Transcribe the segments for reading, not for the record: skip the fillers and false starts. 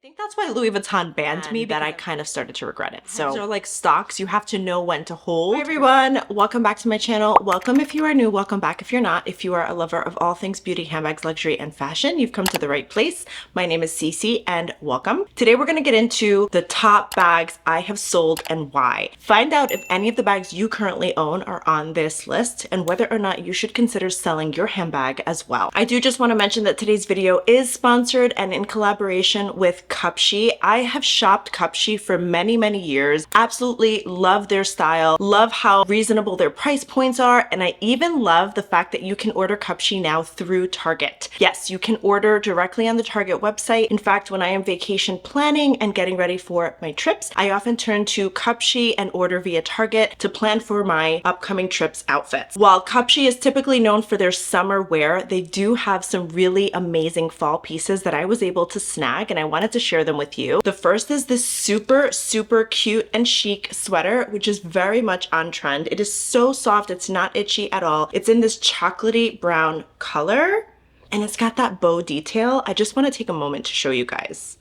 I think that's why Louis Vuitton banned me, that I kind of started to regret it. So they're like stocks, you have to know when to hold. Hi everyone, welcome back to my channel. Welcome if you are new, welcome back if you're not. If you are a lover of all things beauty, handbags, luxury, and fashion, you've come to the right place. My name is Cece and welcome. Today we're gonna get into the top bags I have sold and why. Find out if any of the bags you currently own are on this list and whether or not you should consider selling your handbag as well. I do just wanna mention that today's video is sponsored and in collaboration with Cupshi. I have shopped Cupshi for many years. Absolutely love their style, love how reasonable their price points are, and I even love the fact that you can order Cupshi now through Target. Yes, you can order directly on the Target website. In fact, when I am vacation planning and getting ready for my trips, I often turn to Cupshi and order via Target to plan for my upcoming trips outfits. While Cupshi is typically known for their summer wear, they do have some really amazing fall pieces that I was able to snag, and I wanted to share them with you. The first is this super cute and chic sweater, which is very much on trend. It is so soft, it's not itchy at all. It's in this chocolatey brown color, and it's got that bow detail. I just want to take a moment to show you guys.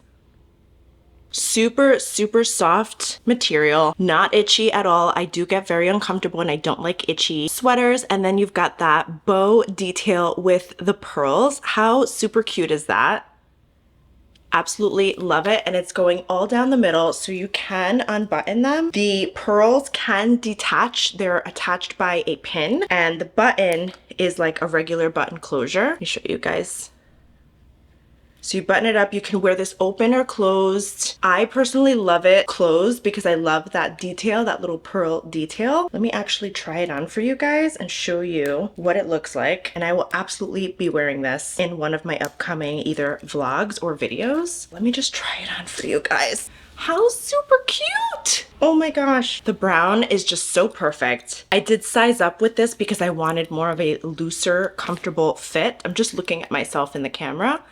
Super soft material, not itchy at all. I do get very uncomfortable and I don't like itchy sweaters. And then you've got that bow detail with the pearls. How super cute is that? Absolutely love it, and it's going all down the middle so you can unbutton them. The pearls can detach, they're attached by a pin, and the button is like a regular button closure. Let me show you guys. So you button it up, you can wear this open or closed. I personally love it closed because I love that detail, that little pearl detail. Let me actually try it on for you guys and show you what it looks like. And I will absolutely be wearing this in one of my upcoming either vlogs or videos. Let me just try it on for you guys. How super cute! Oh my gosh. The brown is just so perfect. I did size up with this because I wanted more of a looser, comfortable fit. I'm just looking at myself in the camera.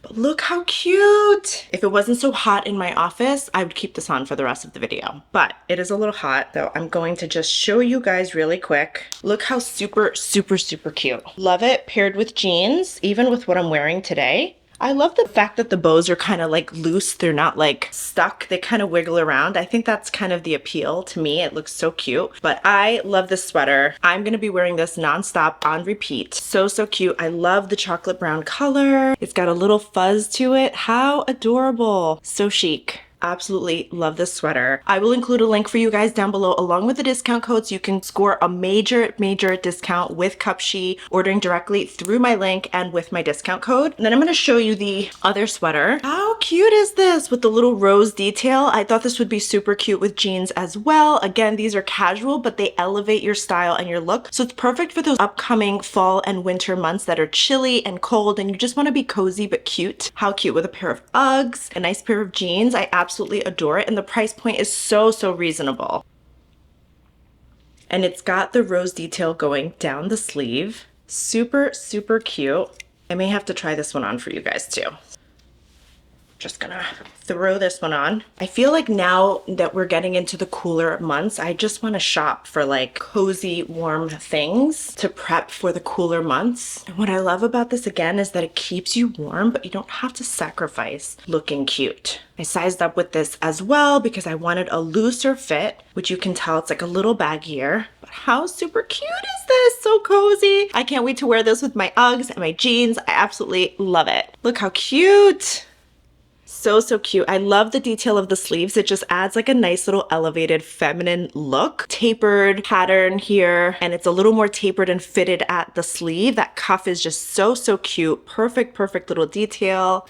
But look how cute! If it wasn't so hot in my office, I would keep this on for the rest of the video. But it is a little hot, so I'm going to just show you guys really quick. Look how super cute. Love it paired with jeans, even with what I'm wearing today. I love the fact that the bows are kind of like loose. They're not like stuck. They kind of wiggle around. I think that's kind of the appeal to me. It looks so cute. But I love this sweater. I'm going to be wearing this nonstop on repeat. So cute. I love the chocolate brown color. It's got a little fuzz to it. How adorable. So chic. Absolutely love this sweater. I will include a link for you guys down below along with the discount code so you can score a major discount with Cupshi ordering directly through my link and with my discount code. And then I'm going to show you the other sweater. How cute is this with the little rose detail? I thought this would be super cute with jeans as well. Again, these are casual, but they elevate your style and your look. So it's perfect for those upcoming fall and winter months that are chilly and cold and you just want to be cozy but cute. How cute with a pair of Uggs, a nice pair of jeans. I absolutely adore it, and the price point is so reasonable. And it's got the rose detail going down the sleeve. Super cute. I may have to try this one on for you guys too. Just gonna throw this one on. I feel like now that we're getting into the cooler months, I just want to shop for like cozy, warm things to prep for the cooler months. And what I love about this again is that it keeps you warm, but you don't have to sacrifice looking cute. I sized up with this as well because I wanted a looser fit, which you can tell it's like a little baggier. But how super cute is this? So cozy. I can't wait to wear this with my Uggs and my jeans. I absolutely love it. Look how cute. So cute. I love the detail of the sleeves. It just adds like a nice little elevated feminine look. Tapered pattern here, and it's a little more tapered and fitted at the sleeve. That cuff is just so cute. Perfect little detail.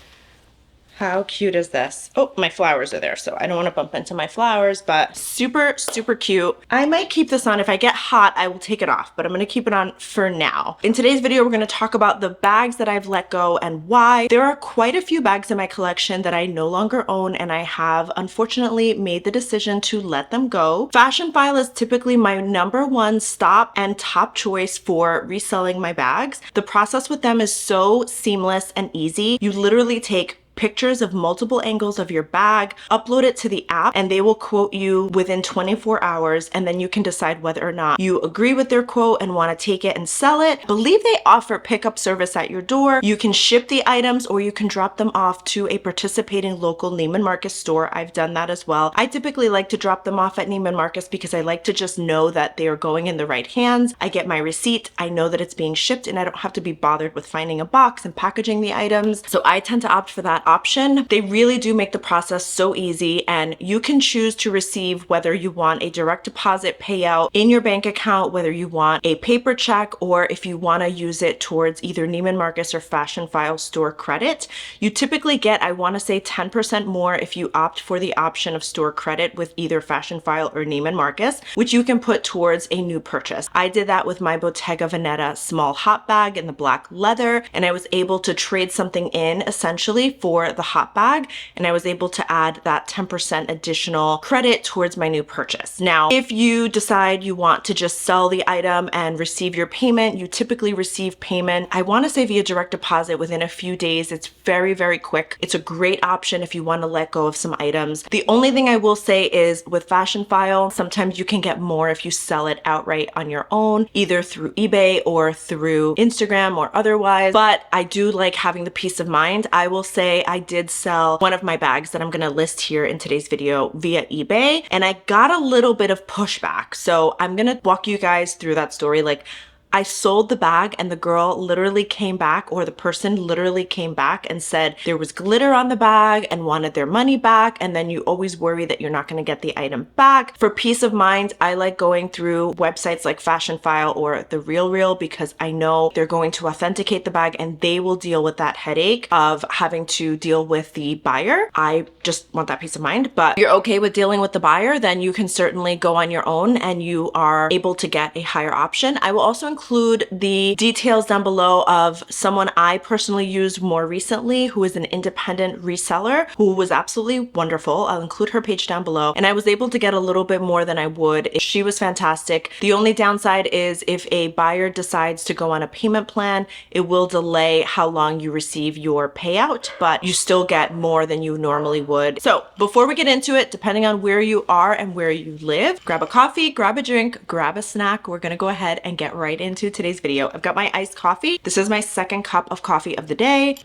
How cute is this? Oh, my flowers are there, so I don't want to bump into my flowers, but super cute. I might keep this on. If I get hot, I will take it off, but I'm going to keep it on for now. In today's video, we're going to talk about the bags that I've let go and why. There are quite a few bags in my collection that I no longer own, and I have unfortunately made the decision to let them go. Fashionphile is typically my #1 stop and top choice for reselling my bags. The process with them is so seamless and easy. You literally take pictures of multiple angles of your bag, upload it to the app, and they will quote you within 24 hours, and then you can decide whether or not you agree with their quote and want to take it and sell it. I believe they offer pickup service at your door. You can ship the items or you can drop them off to a participating local Neiman Marcus store. I've done that as well. I typically like to drop them off at Neiman Marcus because I like to just know that they are going in the right hands. I get my receipt, I know that it's being shipped, and I don't have to be bothered with finding a box and packaging the items. So I tend to opt for that option. They really do make the process so easy, and you can choose to receive whether you want a direct deposit payout in your bank account, whether you want a paper check, or if you want to use it towards either Neiman Marcus or Fashion File store credit. You typically get, I want to say, 10% more if you opt for the option of store credit with either Fashion File or Neiman Marcus, which you can put towards a new purchase. I did that with my Bottega Veneta small hot bag in the black leather, and I was able to trade something in essentially for the hot bag, and I was able to add that 10% additional credit towards my new purchase. Now, if you decide you want to just sell the item and receive your payment, you typically receive payment, I want to say via direct deposit within a few days. It's very, very quick. It's a great option if you want to let go of some items. The only thing I will say is with Fashion File, sometimes you can get more if you sell it outright on your own, either through eBay or through Instagram or otherwise, but I do like having the peace of mind. I will say I did sell one of my bags that I'm going to list here in today's video via eBay, and I got a little bit of pushback. So I'm going to walk you guys through that story. Like, I sold the bag and the girl literally came back, or the person literally came back and said there was glitter on the bag and wanted their money back. And then you always worry that you're not going to get the item back. For peace of mind, I like going through websites like Fashion File or The RealReal because I know they're going to authenticate the bag and they will deal with that headache of having to deal with the buyer. I just want that peace of mind. But if you're okay with dealing with the buyer, then you can certainly go on your own and you are able to get a higher option. I will also include the details down below of someone I personally used more recently who is an independent reseller who was absolutely wonderful. I'll include her page down below, and I was able to get a little bit more than I would. She was fantastic. The only downside is if a buyer decides to go on a payment plan, it will delay how long you receive your payout, but you still get more than you normally would. So before we get into it, depending on where you are and where you live, grab a coffee, grab a drink, grab a snack. We're gonna go ahead and get right into today's video. I've got my iced coffee. This is my second cup of coffee of the day.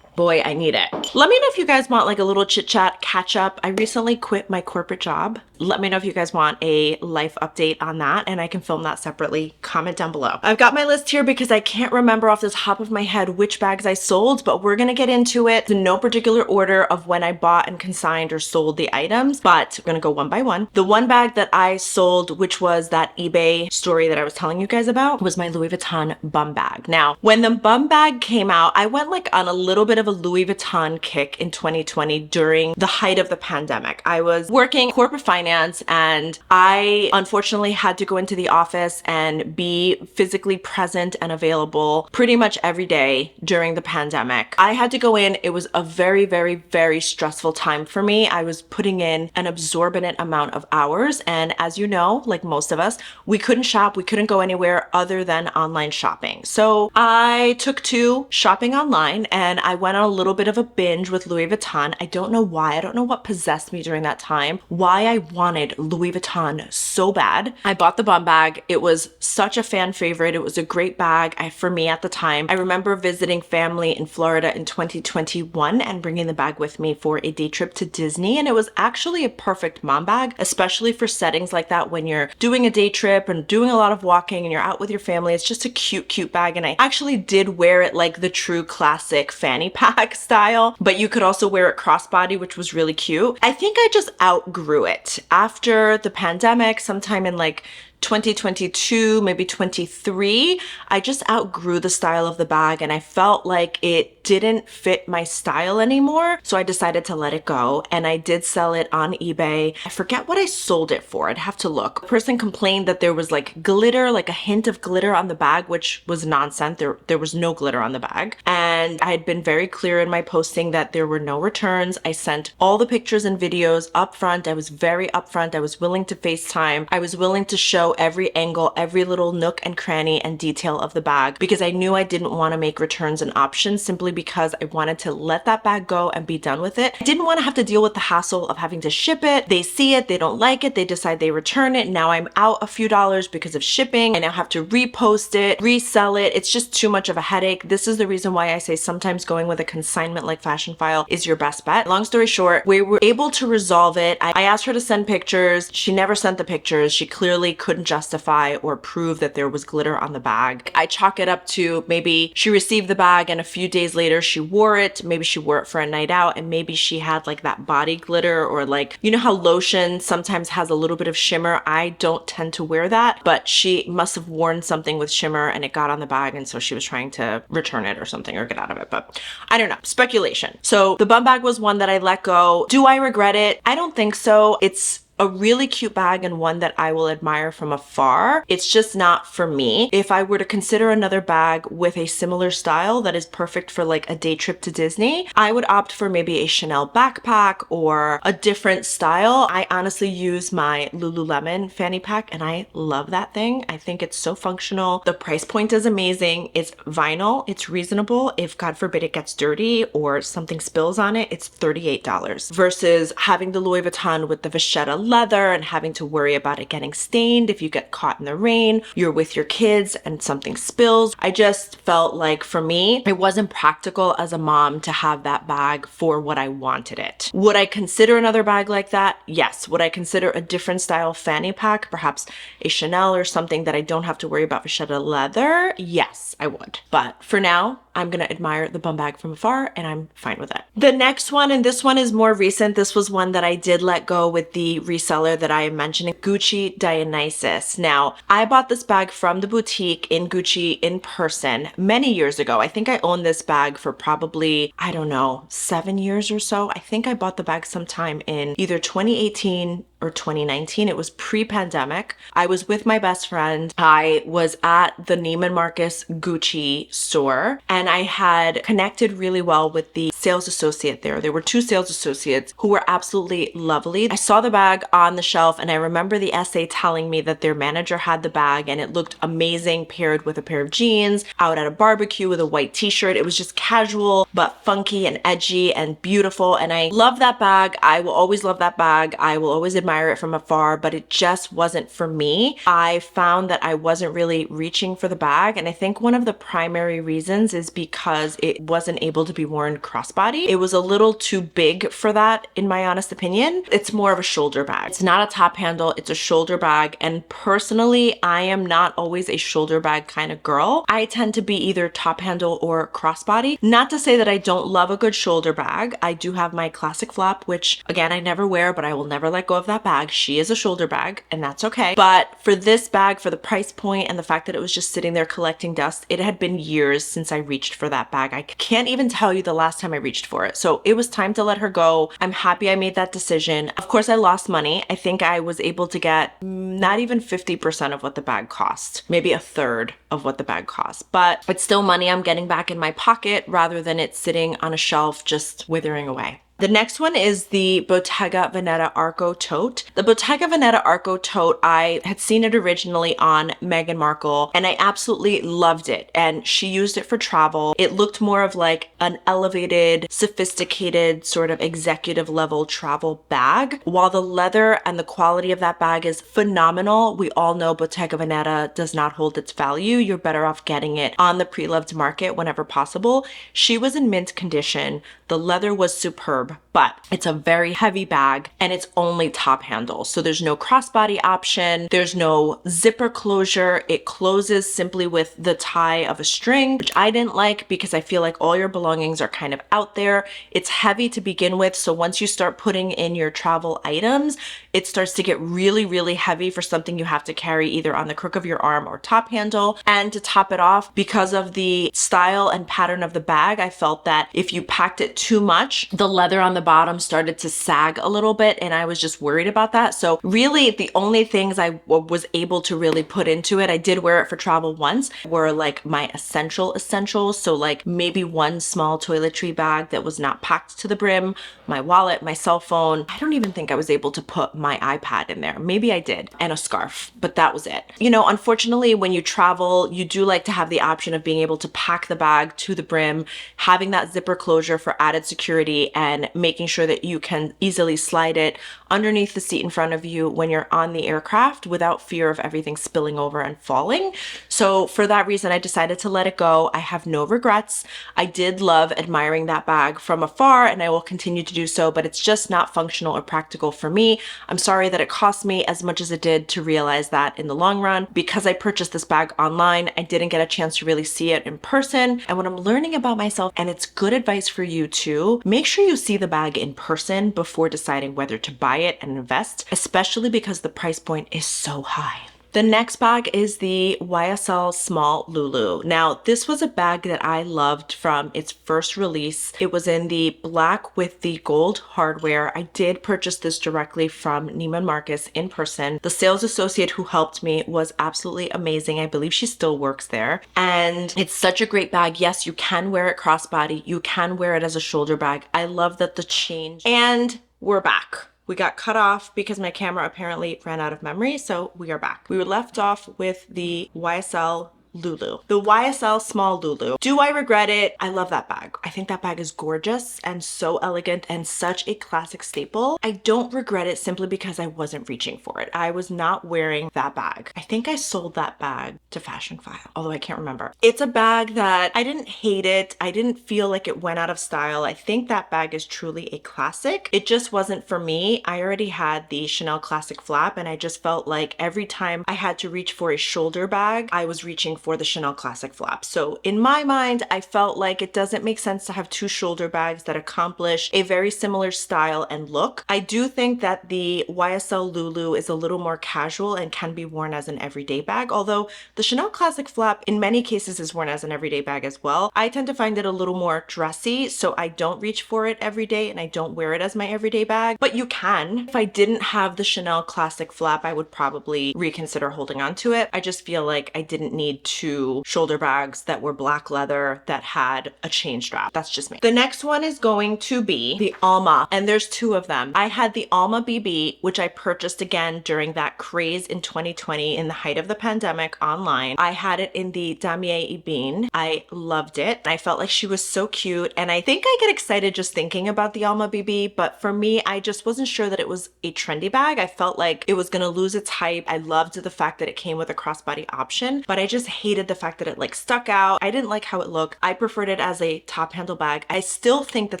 Boy, I need it. Let me know if you guys want like a little chit chat, catch up. I recently quit my corporate job. Let me know if you guys want a life update on that and I can film that separately. Comment down below. I've got my list here because I can't remember off the top of my head which bags I sold, but we're gonna get into it in no particular order of when I bought and consigned or sold the items, but we're gonna go one by one. The one bag that I sold, which was that eBay story that I was telling you guys about, was my Louis Vuitton Bumbag. Now, when the Bumbag came out, I went like on a little bit of a Louis Vuitton kick in 2020 during the height of the pandemic. I was working corporate finance and I unfortunately had to go into the office and be physically present and available pretty much every day during the pandemic. I had to go in. It was a very, very, very stressful time for me. I was putting in an exorbitant amount of hours, and as you know, like most of us, we couldn't shop. We couldn't go anywhere other than online shopping. So I took to shopping online and I went on a little bit of a binge with Louis Vuitton. I don't know why. I don't know what possessed me during that time, why I wanted Louis Vuitton so bad. I bought the Bumbag. It was such a fan favorite. It was a great bag for me at the time. I remember visiting family in Florida in 2021 and bringing the bag with me for a day trip to Disney, and it was actually a perfect mom bag, especially for settings like that when you're doing a day trip and doing a lot of walking and you're out with your family. It's just a cute, cute bag, and I actually did wear it like the true classic fanny pack style, but you could also wear it crossbody, which was really cute. I think I just outgrew it after the pandemic, sometime in like 2022, maybe 23, I just outgrew the style of the bag and I felt like it didn't fit my style anymore. So I decided to let it go and I did sell it on eBay. I forget what I sold it for. I'd have to look. A person complained that there was like glitter, like a hint of glitter on the bag, which was nonsense. There was no glitter on the bag. And I had been very clear in my posting that there were no returns. I sent all the pictures and videos up front. I was very upfront. I was willing to FaceTime. I was willing to show show every angle, every little nook and cranny and detail of the bag because I knew I didn't want to make returns an option simply because I wanted to let that bag go and be done with it. I didn't want to have to deal with the hassle of having to ship it. They see it, they don't like it, they decide they return it. Now I'm out a few dollars because of shipping. I now have to repost it, resell it. It's just too much of a headache. This is the reason why I say sometimes going with a consignment like Fashion File is your best bet. Long story short, we were able to resolve it. I asked her to send pictures. She never sent the pictures. She clearly couldn't justify or prove that there was glitter on the bag. I chalk it up to maybe she received the bag and a few days later she wore it. Maybe she wore it for a night out and maybe she had like that body glitter or like, you know how lotion sometimes has a little bit of shimmer? I don't tend to wear that, but she must have worn something with shimmer and it got on the bag and so she was trying to return it or something or get out of it, but I don't know. Speculation. So the Bumbag was one that I let go. Do I regret it? I don't think so. It's a really cute bag and one that I will admire from afar. It's just not for me. If I were to consider another bag with a similar style that is perfect for like a day trip to Disney, I would opt for maybe a Chanel backpack or a different style. I honestly use my Lululemon fanny pack and I love that thing. I think it's so functional. The price point is amazing. It's vinyl. It's reasonable. If God forbid it gets dirty or something spills on it, it's $38 versus having the Louis Vuitton with the vachetta leather and having to worry about it getting stained. If you get caught in the rain, you're with your kids and something spills. I just felt like for me, it wasn't practical as a mom to have that bag for what I wanted it. Would I consider another bag like that? Yes. Would I consider a different style fanny pack, perhaps a Chanel or something that I don't have to worry about vachetta leather? Yes, I would. But for now, I'm gonna admire the Bumbag from afar and I'm fine with it. The next one, and this one is more recent, this was one that I did let go with the reseller that I am mentioning, Gucci Dionysus. Now, I bought this bag from the boutique in Gucci in person many years ago. I think I owned this bag for probably, I don't know, 7 years or so. I think I bought the bag sometime in either 2018 or 2019. It was pre-pandemic. I was with my best friend. I was at the Neiman Marcus Gucci store and I had connected really well with the sales associate there. There were 2 sales associates who were absolutely lovely. I saw the bag on the shelf and I remember the SA telling me that their manager had the bag and it looked amazing paired with a pair of jeans out at a barbecue with a white t-shirt. It was just casual but funky and edgy and beautiful and I love that bag. I will always love that bag. I will always admire it from afar, but it just wasn't for me. I found that I wasn't really reaching for the bag and I think one of the primary reasons is because it wasn't able to be worn crossbody. It was a little too big for that in my honest opinion. It's more of a shoulder bag. It's not a top handle, it's a shoulder bag and personally I am not always a shoulder bag kind of girl. I tend to be either top handle or crossbody. Not to say that I don't love a good shoulder bag. I do have my classic flap, which again I never wear, but I will never let go of that bag. She is a shoulder bag and that's okay. But for this bag, for the price point and the fact that it was just sitting there collecting dust, it had been years since I reached for that bag. I can't even tell you the last time I reached for it. So it was time to let her go. I'm happy I made that decision. Of course, I lost money. I think I was able to get not even 50% of what the bag cost, maybe a third of what the bag cost, but it's still money I'm getting back in my pocket rather than it sitting on a shelf just withering away. The next one is the Bottega Veneta Arco tote. The Bottega Veneta Arco tote, I had seen it originally on Meghan Markle and I absolutely loved it. And she used it for travel. It looked more of like an elevated, sophisticated sort of executive level travel bag. While the leather and the quality of that bag is phenomenal, we all know Bottega Veneta does not hold its value. You're better off getting it on the pre-loved market whenever possible. She was in mint condition. The leather was superb, but it's a very heavy bag and it's only top handle. So there's no crossbody option. There's no zipper closure. It closes simply with the tie of a string, which I didn't like because I feel like all your belongings are kind of out there. It's heavy to begin with. So once you start putting in your travel items, it starts to get really, really heavy for something you have to carry either on the crook of your arm or top handle. And to top it off, because of the style and pattern of the bag, I felt that if you packed it bit too much. The leather on the bottom started to sag a little bit, and I was just worried about that. So really the only things I was able to really put into it, I did wear it for travel once, were like my essentials. So like maybe one small toiletry bag that was not packed to the brim, my wallet, my cell phone. I don't even think I was able to put my iPad in there. Maybe I did, and a scarf, but that was it. You know, unfortunately, when you travel, you do like to have the option of being able to pack the bag to the brim, having that zipper closure for added security, and making sure that you can easily slide it underneath the seat in front of you when you're on the aircraft without fear of everything spilling over and falling. So for that reason, I decided to let it go. I have no regrets. I did love admiring that bag from afar, and I will continue to do so, but it's just not functional or practical for me. I'm sorry that it cost me as much as it did to realize that in the long run. Because I purchased this bag online, I didn't get a chance to really see it in person. And when I'm learning about myself, and it's good advice for you too, make sure you see the bag in person before deciding whether to buy it and invest, especially because the price point is so high. The next bag is the YSL Small Lulu. Now, this was a bag that I loved from its first release. It was in the black with the gold hardware. I did purchase this directly from Neiman Marcus in person. The sales associate who helped me was absolutely amazing. I believe she still works there. And it's such a great bag. Yes, you can wear it crossbody. You can wear it as a shoulder bag. I love that the change. And we're back. We got cut off because my camera apparently ran out of memory, so we are back. We were left off with the YSL Lulu. The YSL Small Lulu. Do I regret it? I love that bag. I think that bag is gorgeous and so elegant and such a classic staple. I don't regret it simply because I wasn't reaching for it. I was not wearing that bag. I think I sold that bag to Fashion File, although I can't remember. It's a bag that I didn't hate it. I didn't feel like it went out of style. I think that bag is truly a classic. It just wasn't for me. I already had the Chanel Classic Flap, and I just felt like every time I had to reach for a shoulder bag, I was reaching for the Chanel Classic Flap. So in my mind, I felt like it doesn't make sense to have two shoulder bags that accomplish a very similar style and look. I do think that the YSL Lulu is a little more casual and can be worn as an everyday bag, although the Chanel Classic Flap in many cases is worn as an everyday bag as well. I tend to find it a little more dressy, so I don't reach for it every day and I don't wear it as my everyday bag, but you can. If I didn't have the Chanel Classic Flap, I would probably reconsider holding on to it. I just feel like I didn't need two shoulder bags that were black leather that had a chain strap. That's just me. The next one is going to be the Alma, and there's two of them. I had the Alma BB, which I purchased again during that craze in 2020 in the height of the pandemic online. I had it in the Damier Ebene. I loved it. I felt like she was so cute, and I think I get excited just thinking about the Alma BB, but for me, I just wasn't sure that it was a trendy bag. I felt like it was gonna lose its hype. I loved the fact that it came with a crossbody option, but I just hated the fact that it like stuck out. I didn't like how it looked. I preferred it as a top handle bag. I still think that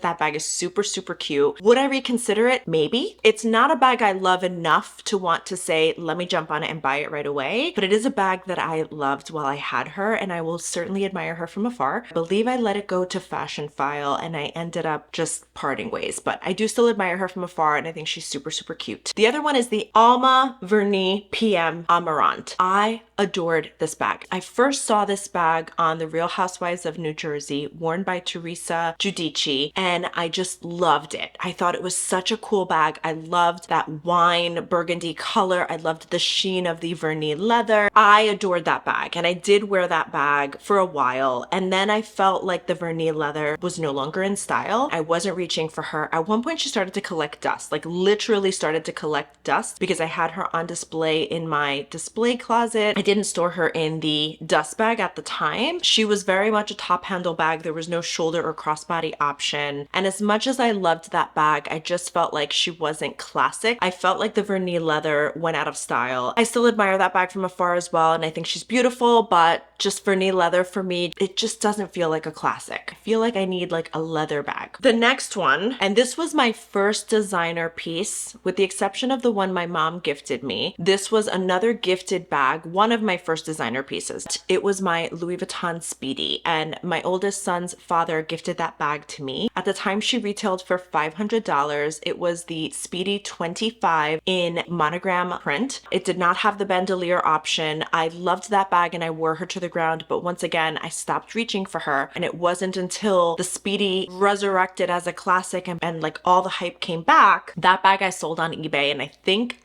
that bag is super, super cute. Would I reconsider it? Maybe. It's not a bag I love enough to want to say, let me jump on it and buy it right away, but it is a bag that I loved while I had her, and I will certainly admire her from afar. I believe I let it go to Fashion File and I ended up just parting ways, but I do still admire her from afar, and I think she's super, super cute. The other one is the Alma Vernis PM Amarante. I adored this bag. I first saw this bag on The Real Housewives of New Jersey, worn by Teresa Giudice, and I just loved it. I thought it was such a cool bag. I loved that wine burgundy color. I loved the sheen of the vernis leather. I adored that bag, and I did wear that bag for a while, and then I felt like the vernis leather was no longer in style. I wasn't reaching for her. At one point, she started to collect dust, like literally started to collect dust, because I had her on display in my display closet. I didn't store her in the dust bag at the time. She was very much a top handle bag. There was no shoulder or crossbody option. And as much as I loved that bag, I just felt like she wasn't classic. I felt like the vernis leather went out of style. I still admire that bag from afar as well, and I think she's beautiful, but just vernis leather for me, it just doesn't feel like a classic. I feel like I need like a leather bag. The next one, and this was my first designer piece, with the exception of the one my mom gifted me. This was another gifted bag, one of my first designer pieces. It was my Louis Vuitton Speedy, and my oldest son's father gifted that bag to me. At the time, she retailed for $500. It was the Speedy 25 in monogram print. It did not have the bandolier option. I loved that bag and I wore her to the ground, but once again, I stopped reaching for her, and it wasn't until the Speedy resurrected as a classic and like all the hype came back, that bag I sold on eBay, and I think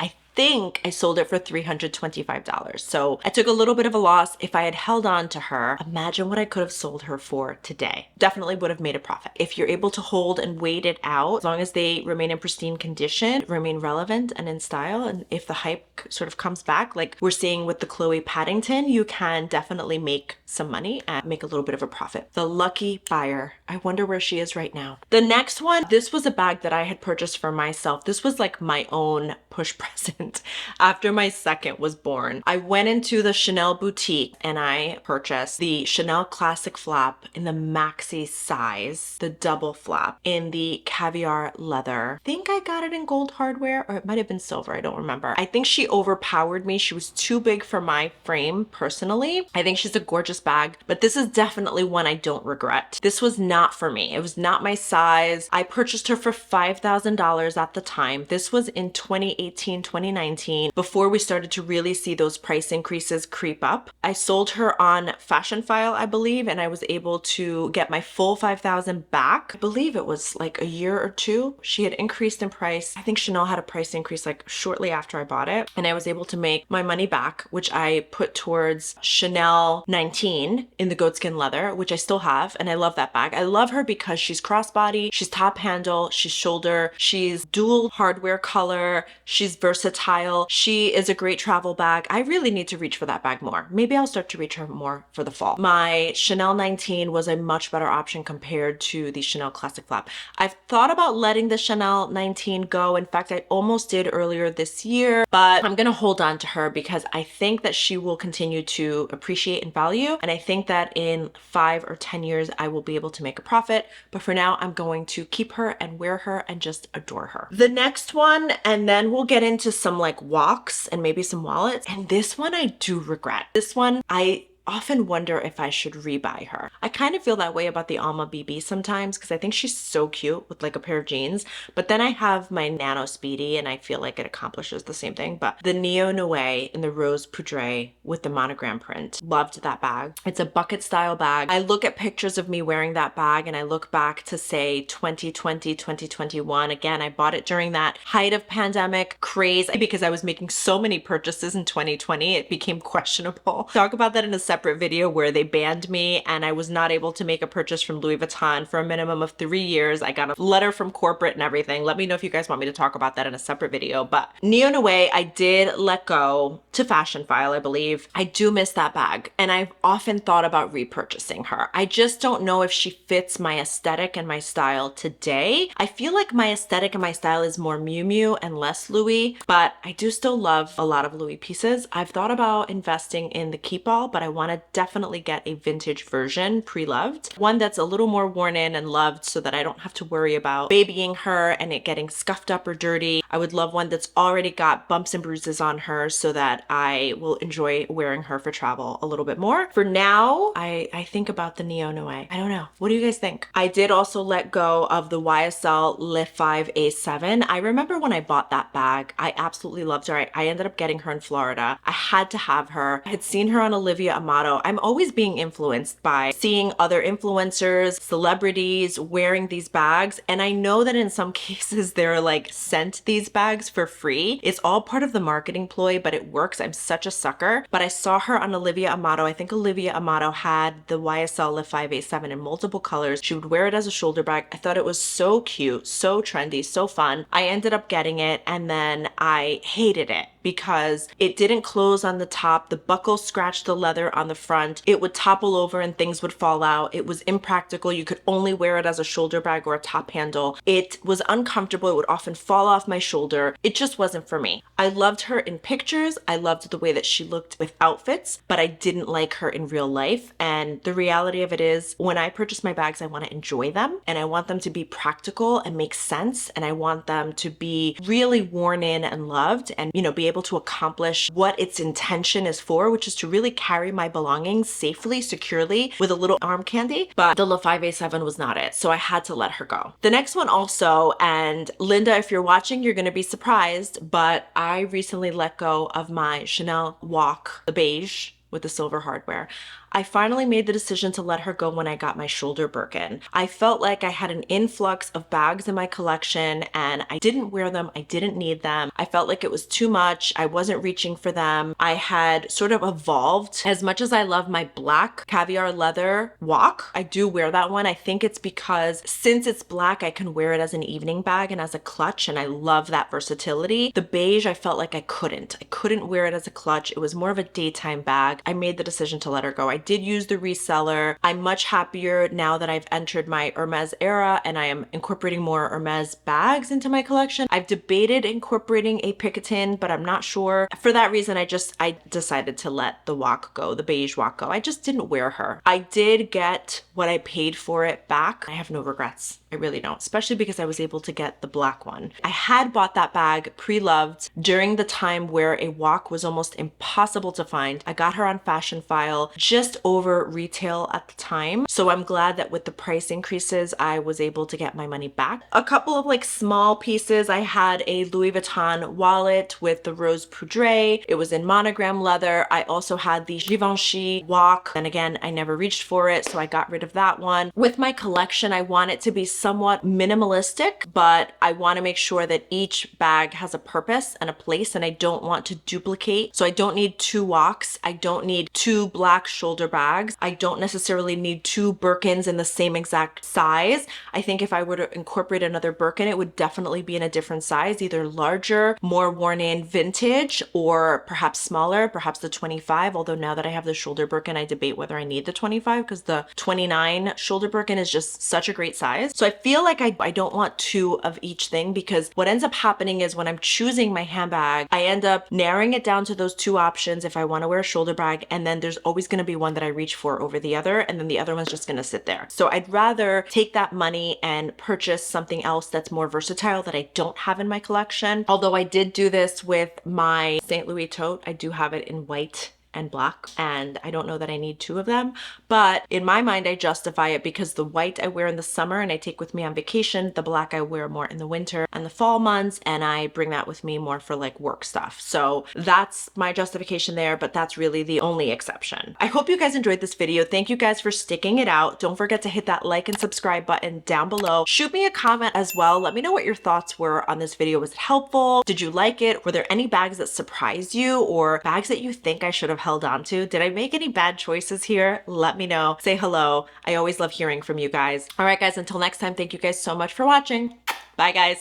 I sold it for $325. So I took a little bit of a loss. If I had held on to her, imagine what I could have sold her for today. Definitely would have made a profit. If you're able to hold and wait it out, as long as they remain in pristine condition, remain relevant and in style, and if the hype sort of comes back, like we're seeing with the Chloe Paddington, you can definitely make some money and make a little bit of a profit. The lucky buyer. I wonder where she is right now. The next one, this was a bag that I had purchased for myself. This was like my own push present after my second was born. I went into the Chanel boutique and I purchased the Chanel Classic Flap in the maxi size, the double flap in the caviar leather. I think I got it in gold hardware, or it might have been silver. I don't remember. I think she overpowered me. She was too big for my frame personally. I think she's a gorgeous bag, but this is definitely one I don't regret. This was not for me. It was not my size. I purchased her for $5,000 at the time. This was in 2018, 2019, before we started to really see those price increases creep up. I sold her on Fashion File, I believe, and I was able to get my full $5,000 back. I believe it was like a year or two. She had increased in price. I think Chanel had a price increase like shortly after I bought it, and I was able to make my money back, which I put towards Chanel 19 in the goatskin leather, which I still have, and I love that bag. I love her because she's crossbody, she's top handle, she's shoulder, she's dual hardware color, she's versatile, she is a great travel bag. I really need to reach for that bag more. Maybe I'll start to reach her more for the fall. My Chanel 19 was a much better option compared to the Chanel Classic Flap. I've thought about letting the Chanel 19 go. In fact, I almost did earlier this year, but I'm gonna hold on to her because I think that she will continue to appreciate in value, and I think that in 5 or 10 years I will be able to make a profit. But for now, I'm going to keep her and wear her and just adore her. The next one, and then we'll get into some like walks and maybe some wallets, and this one I do regret. This one I often wonder if I should rebuy her. I kind of feel that way about the Alma BB sometimes because I think she's so cute with like a pair of jeans, but then I have my Nano Speedy and I feel like it accomplishes the same thing. But the Neo Noe in the Rose Poudre with the monogram print, loved that bag. It's a bucket style bag. I look at pictures of me wearing that bag and I look back to say 2020, 2021. Again, I bought it during that height of pandemic craze because I was making so many purchases in 2020. It became questionable. Talk about that in a separate video where they banned me and I was not able to make a purchase from Louis Vuitton for a minimum of 3 years. I got a letter from corporate and everything. Let me know if you guys want me to talk about that in a separate video. But Neo Noe, I did let go to Fashion File, I believe. I do miss that bag and I've often thought about repurchasing her. I just don't know if she fits my aesthetic and my style today. I feel like my aesthetic and my style is more Miu Miu and less Louis, but I do still love a lot of Louis pieces. I've thought about investing in the Keep All, but I want to definitely get a vintage version, pre-loved. One that's a little more worn in and loved so that I don't have to worry about babying her and it getting scuffed up or dirty. I would love one that's already got bumps and bruises on her so that I will enjoy wearing her for travel a little bit more. For now, I think about the Neo Noe. I don't know. What do you guys think? I did also let go of the YSL Lulu 5 A7. I remember when I bought that bag, I absolutely loved her. I ended up getting her in Florida. I had to have her. I had seen her on Olivia Amato. I'm always being influenced by seeing other influencers, celebrities wearing these bags. And I know that in some cases they're like sent these bags for free. It's all part of the marketing ploy, but it works. I'm such a sucker. But I saw her on Olivia Amato. I think Olivia Amato had the YSL Lulu 5 A7 in multiple colors. She would wear it as a shoulder bag. I thought it was so cute, so trendy, so fun. I ended up getting it and then I hated it because it didn't close on the top. The buckle scratched the leather on the front. It would topple over and things would fall out. It was impractical. You could only wear it as a shoulder bag or a top handle. It was uncomfortable. It would often fall off my shoulder. It just wasn't for me. I loved her in pictures. I loved the way that she looked with outfits, but I didn't like her in real life. And the reality of it is when I purchase my bags, I want to enjoy them and I want them to be practical and make sense. And I want them to be really worn in and loved and, you know, be able to accomplish what its intention is for, which is to really carry my belongings safely, securely with a little arm candy. But the Le 5A7 was not it. So I had to let her go. The next one also, and Linda, if you're watching, you're going to be surprised, but I recently let go of my Chanel Walk, the beige with the silver hardware. I finally made the decision to let her go when I got my shoulder Birkin. I felt like I had an influx of bags in my collection and I didn't wear them. I didn't need them. I felt like it was too much. I wasn't reaching for them. I had sort of evolved. As much as I love my black caviar leather walk, I do wear that one. I think it's because since it's black, I can wear it as an evening bag and as a clutch, and I love that versatility. The beige, I felt like I couldn't. I couldn't wear it as a clutch. It was more of a daytime bag. I made the decision to let her go. I did use the reseller. I'm much happier now that I've entered my Hermes era and I am incorporating more Hermes bags into my collection. I've debated incorporating a Picotin, but I'm not sure. For that reason, I decided to let the walk go, the beige walk go. I just didn't wear her. I did get what I paid for it back. I have no regrets. I really don't, especially because I was able to get the black one. I had bought that bag pre-loved during the time where a walk was almost impossible to find. I got her on Fashion File just over retail at the time. So I'm glad that with the price increases, I was able to get my money back. A couple of like small pieces. I had a Louis Vuitton wallet with the rose poudre. It was in monogram leather. I also had the Givenchy walk. And again, I never reached for it, so I got rid of that one. With my collection, I want it to be somewhat minimalistic, but I want to make sure that each bag has a purpose and a place, and I don't want to duplicate. So I don't need two walks. I don't need two black shoulder bags. I don't necessarily need two Birkins in the same exact size. I think if I were to incorporate another Birkin, it would definitely be in a different size, either larger, more worn in vintage, or perhaps smaller, perhaps the 25. Although now that I have the shoulder Birkin, I debate whether I need the 25 because the 29 shoulder Birkin is just such a great size. So I feel like I don't want two of each thing, because what ends up happening is when I'm choosing my handbag, I end up narrowing it down to those two options if I want to wear a shoulder bag, and then there's always going to be one that I reach for over the other, and then the other one's just going to sit there. So I'd rather take that money and purchase something else that's more versatile that I don't have in my collection. Although I did do this with my St. Louis tote. I do have it in white and black, and I don't know that I need two of them, but in my mind I justify it because the white I wear in the summer and I take with me on vacation, the black I wear more in the winter and the fall months, and I bring that with me more for like work stuff. So that's my justification there, but that's really the only exception. I hope you guys enjoyed this video. Thank you guys for sticking it out. Don't forget to hit that like and subscribe button down below. Shoot me a comment as well. Let me know what your thoughts were on this video. Was it helpful? Did you like it? Were there any bags that surprised you, or bags that you think I should have held on to? Did I make any bad choices here? Let me know. Say hello. I always love hearing from you guys. All right, guys, until next time, thank you guys so much for watching. Bye, guys.